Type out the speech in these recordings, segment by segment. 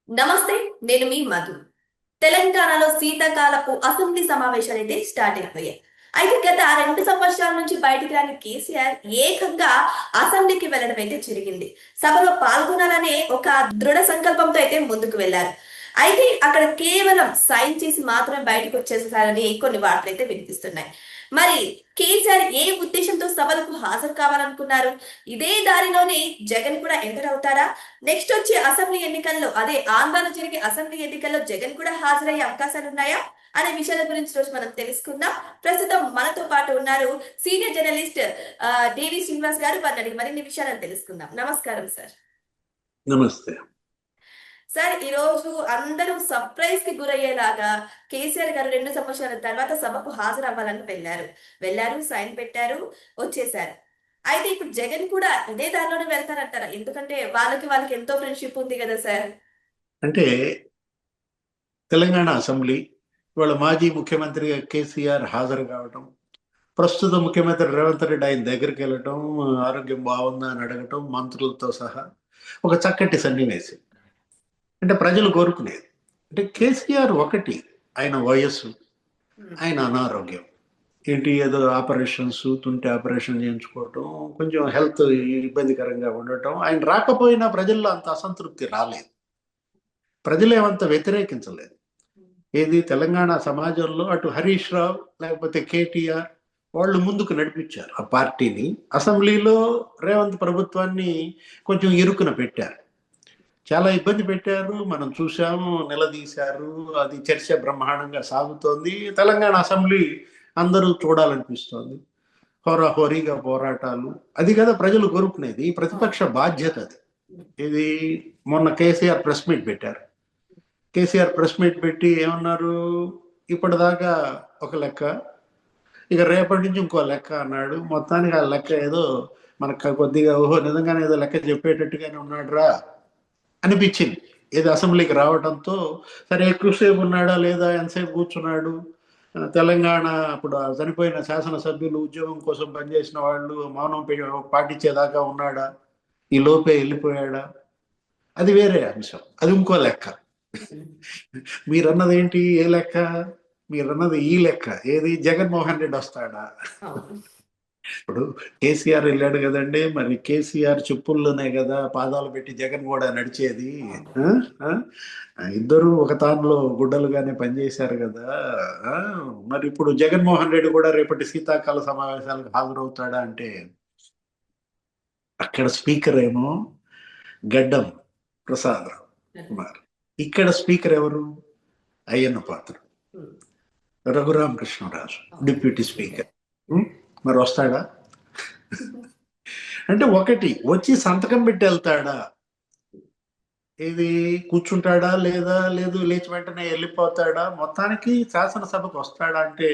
నమస్తే. నేను మీ మధు. తెలంగాణలో శీతాకాలపు అసెంబ్లీ సమావేశాలు అయితే స్టార్ట్ అయిపోయాయి. అయితే గత 2 సంవత్సరాల నుంచి బయటికి రాని కేసీఆర్ ఏకంగా అసెంబ్లీకి వెళ్ళడం అయితే జరిగింది. సభలో పాల్గొనాలనే ఒక దృఢ సంకల్పంతో అయితే ముందుకు వెళ్లారు. అయితే అక్కడ కేవలం సైన్ చేసి మాత్రమే బయటకు వచ్చేసారని కొన్ని వార్తలు అయితే వినిపిస్తున్నాయి. మరి కేసీఆర్ ఏ ఉద్దేశంతో సభలకు హాజరు కావాలనుకున్నారు? ఇదే దారిలోనే జగన్ కూడా ఎంటర్ అవుతారా? నెక్స్ట్ వచ్చే అసెంబ్లీ ఎన్నికల్లో, అదే ఆంధ్రాలో జరిగే అసెంబ్లీ ఎన్నికల్లో జగన్ కూడా హాజరయ్యే అవకాశాలు ఉన్నాయా అనే విషయాల గురించి రోజు మనం తెలుసుకుందాం. ప్రస్తుతం మనతో పాటు ఉన్నారు సీనియర్ జర్నలిస్ట్ డివి శ్రీనివాస్ గారు. వారిని అడిగి మరిన్ని విషయాలను తెలుసుకుందాం. నమస్కారం సార్. నమస్తే సార్, ఈ రోజు అందరూ సర్ప్రైజ్ కి గురయ్యేలాగా కేసీఆర్ గారు 2 సంవత్సరాల తర్వాత సభకు హాజరవ్వాలని వెళ్ళారు, సైన్ పెట్టారు, వచ్చేసారు. అయితే ఇప్పుడు జగన్ కూడా ఇదే దారిలోనే వెళ్తారంటారా? ఎందుకంటే వాళ్ళకి ఎంతో ఫ్రెండ్షిప్ ఉంది కదా సార్. అంటే తెలంగాణ అసెంబ్లీ ఇవాళ మాజీ ముఖ్యమంత్రి కేసీఆర్ హాజరు కావటం, ప్రస్తుత ముఖ్యమంత్రి రేవంత్ రెడ్డి ఆయన దగ్గరికి వెళ్ళటం, ఆరోగ్యం బాగుందా అని అడగటం, మంత్రులతో సహా ఒక చక్కటి సన్నివేశం. అంటే ప్రజలు కోరుకునేది అంటే కేసీఆర్ ఒకటి, ఆయన వయస్సు, ఆయన అనారోగ్యం, ఏంటి ఏదో ఆపరేషన్స్, తుంటి ఆపరేషన్ చేయించుకోవటం, కొంచెం హెల్త్ ఇబ్బందికరంగా ఉండటం, ఆయన రాకపోయినా ప్రజల్లో అంత అసంతృప్తి రాలేదు, ప్రజలేమంత వ్యతిరేకించలేదు. ఏది తెలంగాణ సమాజంలో అటు హరీష్ రావు లేకపోతే కేటీఆర్ వాళ్ళు ముందుకు నడిపించారు ఆ పార్టీని. అసెంబ్లీలో రేవంత్ ప్రభుత్వాన్ని కొంచెం ఇరుకున పెట్టారు, చాలా ఇబ్బంది పెట్టారు, మనం చూసాము, నిలదీశారు. అది చర్చ బ్రహ్మాండంగా సాగుతోంది. తెలంగాణ అసెంబ్లీ అందరూ చూడాలనిపిస్తోంది, హోరాహోరీగా పోరాటాలు. అది కదా ప్రజలు కోరుకునేది, ప్రతిపక్ష బాధ్యత అది. ఇది మొన్న కేసీఆర్ ప్రెస్ మీట్ పెట్టారు. కేసీఆర్ ప్రెస్ మీట్ పెట్టి ఏమన్నారు, ఇప్పటిదాకా ఒక లెక్క, ఇక రేపటి నుంచి ఇంకో లెక్క అన్నాడు. మొత్తానికి ఆ లెక్క ఏదో మనకు కొద్దిగా ఓహో నిజంగానే ఏదో లెక్క చెప్పేటట్టుగానే ఉన్నాడు రా అనిపించింది. ఏదో అసెంబ్లీకి రావడంతో సరే ఎక్కువసేపు ఉన్నాడా లేదా, ఎంతసేపు కూర్చున్నాడు, తెలంగాణ అప్పుడు చనిపోయిన శాసనసభ్యులు, ఉద్యోగం కోసం పనిచేసిన వాళ్ళు మౌనం పాటించేదాకా ఉన్నాడా, ఈ లోపే వెళ్ళిపోయాడా, అది వేరే అంశం, అది ఇంకో లెక్క. మీరన్నది ఏంటి, ఏ లెక్క? మీరన్నది ఈ లెక్క, ఏది జగన్మోహన్ రెడ్డి వస్తాడా? ఇప్పుడు కేసీఆర్ వెళ్ళాడు కదండి, మరి కేసీఆర్ చెప్పుల్లోనే కదా పాదాలు పెట్టి జగన్ కూడా నడిచేది. ఇద్దరు ఒక తానులో గుడ్డలుగానే పనిచేశారు కదా. మరి ఇప్పుడు జగన్మోహన్ రెడ్డి కూడా రేపటి శీతాకాల సమావేశాలకు హాజరవుతాడా అంటే, అక్కడ స్పీకర్ ఏమో గడ్డం ప్రసాద్ కుమార్, ఇక్కడ స్పీకర్ ఎవరు, అయ్యన్న పాత్ర, రఘురామకృష్ణరాజు డిప్యూటీ స్పీకర్. మరి వస్తాడా? అంటే ఒకటి వచ్చి సంతకం పెట్టి వెళ్తాడా, ఇది కూర్చుంటాడా లేదా, లేదు లేచి వెంటనే వెళ్ళిపోతాడా, మొత్తానికి శాసనసభకు వస్తాడా అంటే,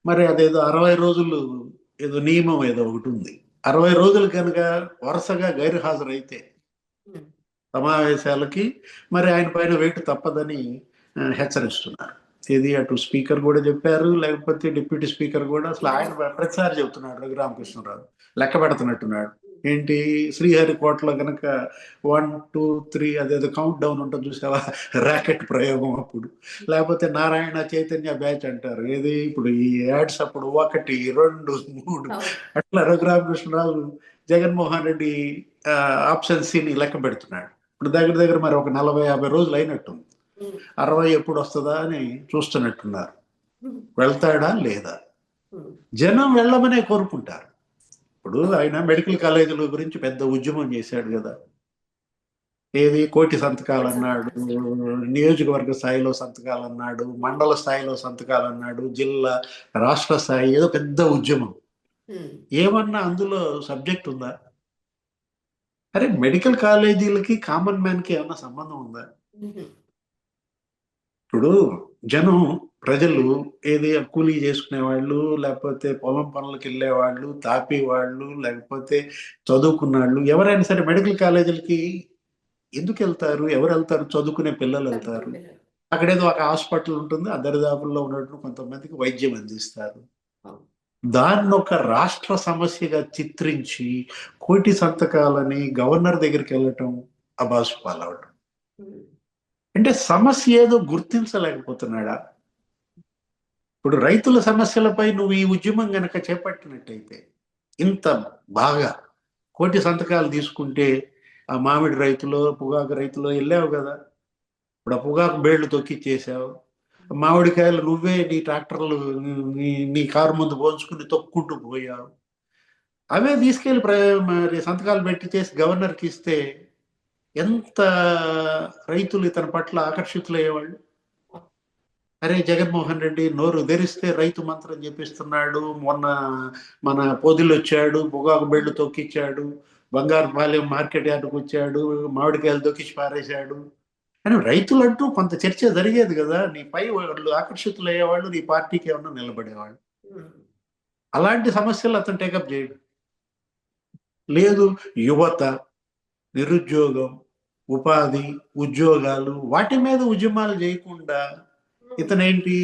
మరి అదేదో 60 రోజులు ఏదో నియమం ఏదో ఒకటి ఉంది. 60 రోజులు కనుక వరుసగా గైరు హాజరైతే సమావేశాలకి మరి ఆయన పైన వెయిట్ తప్పదని హెచ్చరిస్తున్నారు. ఇది అటు స్పీకర్ కూడా చెప్పారు, లేకపోతే డిప్యూటీ స్పీకర్ కూడా. అసలు ఆయన ప్రతిసారి చెబుతున్నాడు రఘురామకృష్ణరావు, లెక్క పెడుతున్నట్టున్నాడు. ఏంటి, శ్రీహరికోటలో కనుక 1 2 3 అదేదో కౌంట్ డౌన్ ఉంటుంది చూసావా, ర్యాకెట్ ప్రయోగం అప్పుడు, లేకపోతే నారాయణ చైతన్య బ్యాచ్ అంటారు, ఏది ఇప్పుడు ఈ యాడ్స్ అప్పుడు 1 2 3 అట్లా రఘురామకృష్ణరావు జగన్మోహన్ రెడ్డి ఆప్షన్ సిని లెక్క పెడుతున్నాడు. ఇప్పుడు దగ్గర దగ్గర మరి ఒక 40-50 రోజులు అయినట్టుంది. 60 ఎప్పుడు వస్తుందా అని చూస్తున్నట్టున్నారు. వెళ్తాడా లేదా? జనం వెళ్ళమనే కోరుకుంటారు. ఇప్పుడు ఆయన మెడికల్ కాలేజీల గురించి పెద్ద ఉద్యమం చేశాడు కదా, ఏది కోటి సంతకాలు అన్నాడు, నియోజకవర్గ స్థాయిలో సంతకాలు అన్నాడు, మండల స్థాయిలో సంతకాలు అన్నాడు, జిల్లా రాష్ట్ర స్థాయి, ఏదో పెద్ద ఉద్యమం. ఏమన్నా అందులో సబ్జెక్ట్ ఉందా? అరే మెడికల్ కాలేజీలకి కామన్ మ్యాన్ కి ఏమన్నా సంబంధం ఉందా? ఇప్పుడు జనం, ప్రజలు ఏది కూలీ చేసుకునే వాళ్ళు, లేకపోతే పొలం పనులకు వెళ్ళే వాళ్ళు, తాపి వాళ్ళు, లేకపోతే చదువుకున్న వాళ్ళు, ఎవరైనా సరే మెడికల్ కాలేజీలకి ఎందుకు వెళ్తారు? ఎవరు వెళ్తారు? చదువుకునే పిల్లలు వెళ్తారు. అక్కడేదో ఒక హాస్పిటల్ ఉంటుంది, ఆ దరిదాపుల్లో ఉన్నట్టు కొంతమందికి వైద్యం అందిస్తారు. దాన్ని ఒక రాష్ట్ర సమస్యగా చిత్రించి కోటి సంతకాలని గవర్నర్ దగ్గరికి వెళ్ళటం, అబాసు పాలవటం. అంటే సమస్య ఏదో గుర్తించలేకపోతున్నాడా? ఇప్పుడు రైతుల సమస్యలపై నువ్వు ఈ ఉద్యమం గనక చేపట్టినట్టయితే ఇంత బాగా కోటి సంతకాలు తీసుకుంటే ఆ మామిడి రైతులు పొగాకు రైతులు వెళ్ళావు కదా. ఇప్పుడు ఆ పొగాకు బేళ్లు తొక్కిచ్చేసావు. మామిడికాయలు నువ్వే నీ ట్రాక్టర్లు నీ కారు ముందు పోల్చుకుని తొక్కుంటూ పోయావు. అవే తీసుకెళ్లి మరి సంతకాలు పెట్టి చేసి గవర్నర్కి ఇస్తే ఎంత రైతులు ఇతని పట్ల ఆకర్షితులయ్యేవాళ్ళు. అరే జగన్మోహన్ రెడ్డి నోరు తెరిస్తే రైతు మంత్రం చెప్పిస్తున్నాడు, మొన్న మన పొదిలు వచ్చాడు, పొగాకు బెళ్ళు తొక్కిచ్చాడు, బంగారుపాలెం మార్కెట్ యార్డుకు వచ్చాడు, మామిడికాయలు తొక్కిచ్చి పారేశాడు అని రైతులంటూ కొంత చర్చ జరిగేది కదా. నీ పై వాళ్ళు ఆకర్షితులు అయ్యేవాళ్ళు, నీ పార్టీకి ఏమన్నా నిలబడేవాళ్ళు. అలాంటి సమస్యలు అతను టేకప్ చేయడు. లేదు, యువత, నిరుద్యోగం, ఉపాధి, ఉద్యోగాలు వాటి మీద ఉద్యమాలు చేయకుండా ఇతనేంటి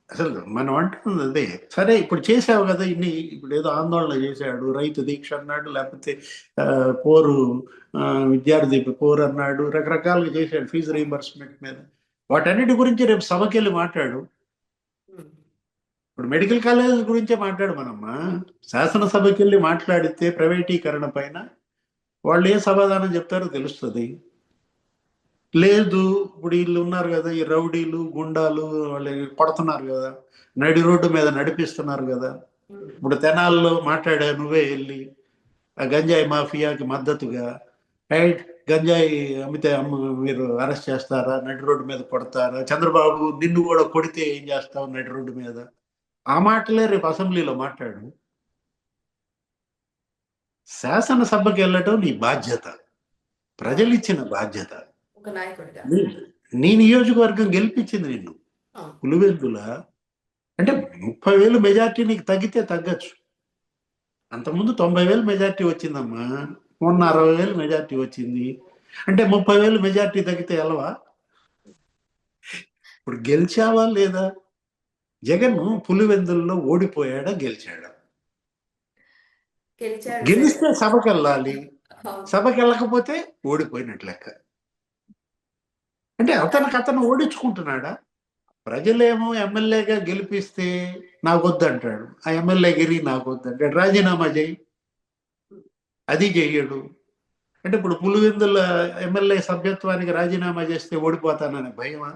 అసలు మనం అంటున్నది అదే. సరే ఇప్పుడు చేసావు కదా ఇన్ని, ఇప్పుడు ఏదో ఆందోళన చేశాడు, రైతు దీక్ష అన్నాడు, లేకపోతే పోరు విద్యార్థి పోరు అన్నాడు, రకరకాలుగా చేశాడు ఫీజు రీయింబర్స్మెంట్ మీద. వాటన్నిటి గురించి రేపు సభకి వెళ్ళి మాట్లాడు. ఇప్పుడు మెడికల్ కాలేజీల గురించే మాట్లాడు మనమ్మా. శాసనసభకి వెళ్ళి మాట్లాడితే ప్రైవేటీకరణ పైన వాళ్ళు ఏ సమాధానం చెప్తారో తెలుస్తుంది. లేదు, ఇప్పుడు వీళ్ళు ఉన్నారు కదా, ఈ రౌడీలు గుండాలు వాళ్ళు పడుతున్నారు కదా, నడి రోడ్డు మీద నడిపిస్తున్నారు కదా. ఇప్పుడు తెనాల్లో మాట్లాడా నువ్వే వెళ్ళి ఆ గంజాయి మాఫియాకి మద్దతుగా, రైట్, గంజాయి అమ్మితే మీరు అరెస్ట్ చేస్తారా, నడి రోడ్డు మీద కొడతారా, చంద్రబాబు నిన్ను కూడా కొడితే ఏం చేస్తావు నడి రోడ్డు మీద, ఆ మాటలే రేపు అసెంబ్లీలో మాట్లాడు. శాసనసభకి వెళ్ళటం నీ బాధ్యత, ప్రజలు ఇచ్చిన బాధ్యత. నీ నియోజకవర్గం గెలిపించింది నిన్ను. పులివెందుల అంటే 30,000 మెజార్టీ నీకు తగ్గితే తగ్గచ్చు. అంతకుముందు 90,000 మెజార్టీ వచ్చిందమ్మా, మొన్న 60,000 మెజార్టీ వచ్చింది. అంటే 30,000 మెజార్టీ తగ్గితే ఎలవా? ఇప్పుడు గెలిచావా లేదా? జగన్ పులివెందుల్లో ఓడిపోయాడా గెలిచాడా? గెలిస్తే సభకి వెళ్ళాలి, సభకి వెళ్ళకపోతే ఓడిపోయినట్లు లెక్క. అంటే అతను ఓడించుకుంటున్నాడా? ప్రజలేమో ఎమ్మెల్యేగా గెలిపిస్తే నాకొద్దంటాడు, ఆ ఎమ్మెల్యే గిరి నాకొద్దంటాడు, రాజీనామా చేయి, అది చెయ్యడు. అంటే ఇప్పుడు పులివెందుల ఎమ్మెల్యే సభ్యత్వానికి రాజీనామా చేస్తే ఓడిపోతానని భయమా?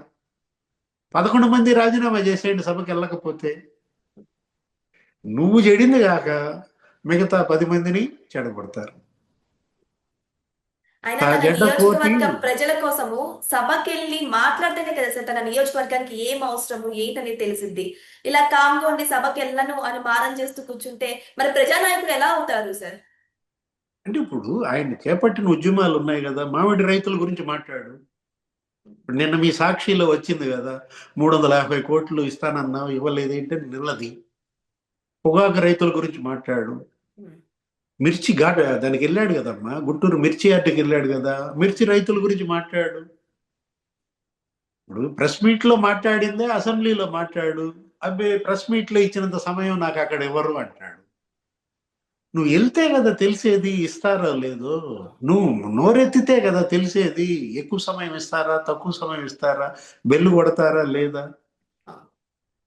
11 మంది రాజీనామా చేసేయండి సభకి వెళ్ళకపోతే. నువ్వు చెడింది కాక మిగతా 10 మందిని చెడగొడతారు. ప్రజల కోసము సభకెళ్ళి మాట్లాడితేనే కదా సార్ తన నియోజకవర్గానికి ఏం అవసరము ఏంటనేది తెలిసింది. ఇలా కామ్గా ఉండి సభకి వెళ్ళను అని మారం చేస్తూ కూర్చుంటే మరి ప్రజానాయకుడు ఎలా అవుతారు సార్? అంటే ఇప్పుడు ఆయన చేపట్టిన ఉద్యమాలు ఉన్నాయి కదా. మామిడి రైతుల గురించి మాట్లాడు. నిన్న మీ సాక్షిలో వచ్చింది కదా, 350 కోట్లు ఇస్తానన్నావు, ఇవ్వలేదు ఏంటంటే నిన్నది. పొగాకు రైతుల గురించి మాట్లాడు. మిర్చి ఘాట్ దానికి వెళ్ళాడు కదమ్మా, గుంటూరు మిర్చి యార్డుకి వెళ్ళాడు కదా, మిర్చి రైతుల గురించి మాట్లాడు. ఇప్పుడు ప్రెస్ మీట్ లో మాట్లాడిందే అసెంబ్లీలో మాట్లాడు. అబ్బే ప్రెస్ మీట్ లో ఇచ్చినంత సమయం నాకు అక్కడ ఇవ్వరు అంటాడు. నువ్వు వెళ్తే కదా తెలిసేది ఇస్తారో లేదో. నువ్వు నోరెత్తితే కదా తెలిసేది ఎక్కువ సమయం ఇస్తారా, తక్కువ సమయం ఇస్తారా, బెల్లు కొడతారా లేదా.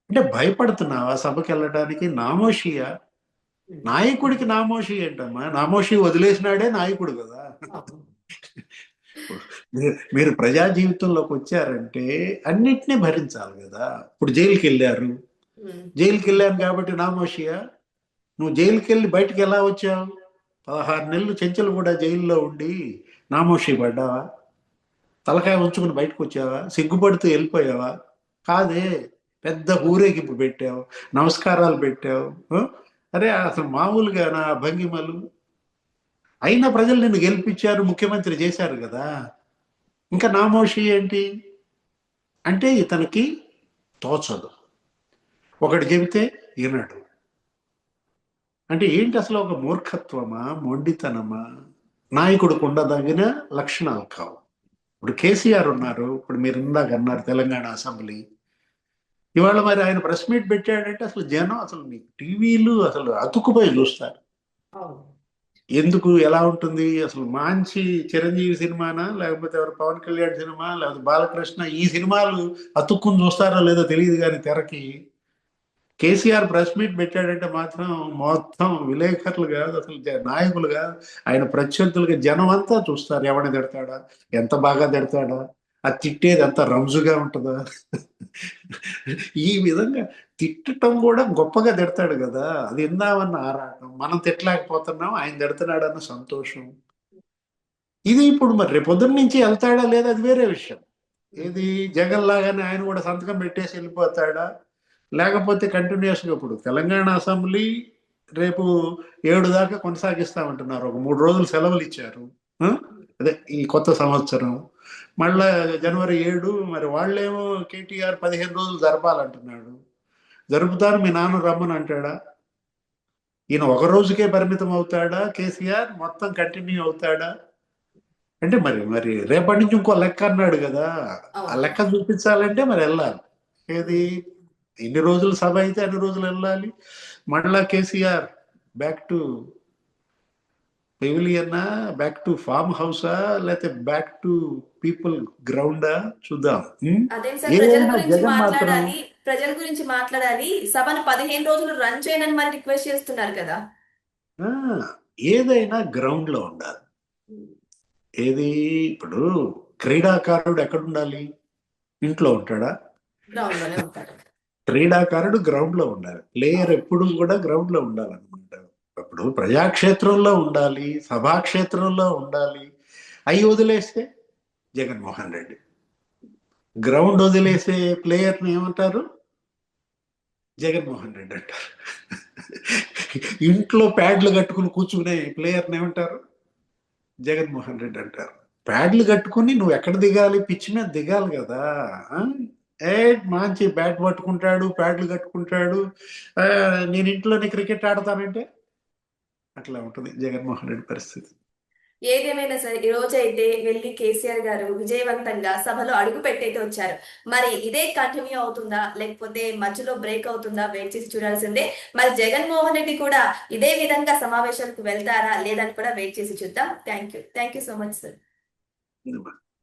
అంటే భయపడుతున్నావా సభకి వెళ్ళడానికి? నామోషియా? నాయకుడికి నామోషి ఏంటమ్మా? నామోషి వదిలేసినాడే నాయకుడు కదా. మీరు ప్రజా జీవితంలోకి వచ్చారంటే అన్నిటినీ భరించాలి కదా. ఇప్పుడు జైలుకి వెళ్ళారు, జైలుకి వెళ్ళాను కాబట్టి నామోషియా? నువ్వు జైలుకి వెళ్ళి బయటకు ఎలా వచ్చావు? 16 నెలలు చెంచలు కూడా జైల్లో ఉండి నామోషి పడ్డావా? తలకాయ ఉంచుకుని బయటకు వచ్చావా? సిగ్గుపడుతూ వెళ్ళిపోయావా? కాదే, పెద్ద ఊరేగింపు పెట్టావు, నమస్కారాలు పెట్టావు. అరే అసలు మామూలుగా నా భంగిమలు. అయినా ప్రజలు నిన్ను గెలిపించారు, ముఖ్యమంత్రి చేశారు కదా. ఇంకా నామోషి ఏంటి? అంటే ఇతనికి తోచదు, ఒకటి చెబితే వినడు. అంటే ఏంటి అసలు? ఒక మూర్ఖత్వమా, మొండితనమా? నాయకుడికి ఉండదగిన లక్షణాలు కావు. ఇప్పుడు కేసీఆర్ ఉన్నారు, ఇప్పుడు మీరు ఇందాక అన్నారు తెలంగాణ అసెంబ్లీ. ఇవాళ మరి ఆయన ప్రెస్ మీట్ పెట్టాడంటే అసలు జనం అసలు మీకు టీవీలు అసలు అతుక్కుపోయి చూస్తారు. ఎందుకు ఎలా ఉంటుంది అసలు? మంచి చిరంజీవి సినిమానా, లేకపోతే ఎవరు పవన్ కళ్యాణ్ సినిమా, లేకపోతే బాలకృష్ణ, ఈ సినిమాలు అతుక్కుని చూస్తారో లేదో తెలియదు కానీ తెరకి కేసీఆర్ ప్రెస్ మీట్ పెట్టాడంటే మాత్రం మొత్తం విలేకరులు కాదు, అసలు నాయకులు కాదు, ఆయన ప్రత్యర్థులుగా జనం అంతా చూస్తారు. ఎవరిని తిడతాడా, ఎంత బాగా తిడతాడా, అది తిట్టేది ఎంత రంజుగా ఉంటుందా. ఈ విధంగా తిట్టడం కూడా గొప్పగా తిడతాడు కదా, అది ఇందామన్న ఆరాటం. మనం తిట్టలేకపోతున్నాం, ఆయన తిడుతున్నాడన్న సంతోషం. ఇది ఇప్పుడు మరి రేపొద్దున నుంచి వెళ్తాడా లేదా అది వేరే విషయం. ఏది జగన్ లాగానే ఆయన కూడా సంతకం పెట్టేసి వెళ్ళిపోతాడా, లేకపోతే కంటిన్యూస్గా ఇప్పుడు తెలంగాణ అసెంబ్లీ రేపు 7 దాకా కొనసాగిస్తామంటున్నారు. ఒక 3 రోజులు సెలవులు ఇచ్చారు. ఆ? అదే ఈ కొత్త సంవత్సరం మళ్ళా జనవరి 7. మరి వాళ్ళేమో కేటీఆర్ 15 రోజులు జరపాలంటున్నాడు. జరుపుతారు, మీ నాన్న రమ్మని అంటాడా? ఈయన ఒక రోజుకే పరిమితం అవుతాడా? కేసీఆర్ మొత్తం కంటిన్యూ అవుతాడా? అంటే మరి మరి రేపటి నుంచి ఇంకో లెక్క అన్నాడు కదా, ఆ లెక్క చూపించాలంటే మరి వెళ్ళాలి. ఏది ఎన్ని రోజులు సభ అయితే అన్ని రోజులు వెళ్ళాలి. మళ్ళా కేసీఆర్ బ్యాక్ టు పెవిలియన్నా, బ్యాక్ టు ఫామ్ హౌసా, లేకపోతే బ్యాక్ టు పీపుల్ గ్రౌండా చూద్దాం. అదేం సార్, ఏదైనా జగన్ మాత్రం ప్రజల గురించి మాట్లాడాలి, సభను 15 రోజులు రన్ చేయనని మరి రిక్వెస్ట్ చేస్తున్నారు కదా. ఆ, ఏదైనా గ్రౌండ్ లో ఉండాలి. ఏది ఇప్పుడు క్రీడాకారుడు ఎక్కడ ఉండాలి? ఇంట్లో ఉంటాడా? గ్రౌండ్ లోనే ఉంటారు. క్రీడాకారుడు గ్రౌండ్ లో ఉండాలి. ప్లేయర్ ఎప్పుడు కూడా గ్రౌండ్ లో ఉండాలన్నమాట. ఇప్పుడు ప్రజాక్షేత్రంలో ఉండాలి, సభాక్షేత్రంలో ఉండాలి. అవి వదిలేస్తే జగన్మోహన్ రెడ్డి. గ్రౌండ్ వదిలేసే ప్లేయర్ని ఏమంటారు? జగన్మోహన్ రెడ్డి అంటారు. ఇంట్లో ప్యాడ్లు కట్టుకుని కూర్చునే ప్లేయర్ని ఏమంటారు? జగన్మోహన్ రెడ్డి అంటారు. ప్యాడ్లు కట్టుకుని నువ్వు ఎక్కడ దిగాలి? పిచ్ మీద దిగాలి కదా. ఆ? ఏ మంచి బ్యాట్ పట్టుకుంటాడు, ప్యాడ్లు కట్టుకుంటాడు, నేను ఇంట్లోనే క్రికెట్ ఆడతానంటే అట్లా ఉంటుంది జగన్మోహన్ రెడ్డి పరిస్థితి. ఏదేమైనా సరే ఈ రోజు అయితే వెళ్ళి కేసీఆర్ గారు విజయవంతంగా సభలో అడుగు పెట్టయితే వచ్చారు. మరి ఇదే కంటిన్యూ అవుతుందా, లేకపోతే మధ్యలో బ్రేక్ అవుతుందా, వెయిట్ చేసి చూడాల్సిందే. మరి జగన్మోహన్ రెడ్డి కూడా ఇదే విధంగా సమావేశాలకు వెళ్తారా లేదని కూడా వెయిట్ చేసి చూద్దాం. Thank you so much sir.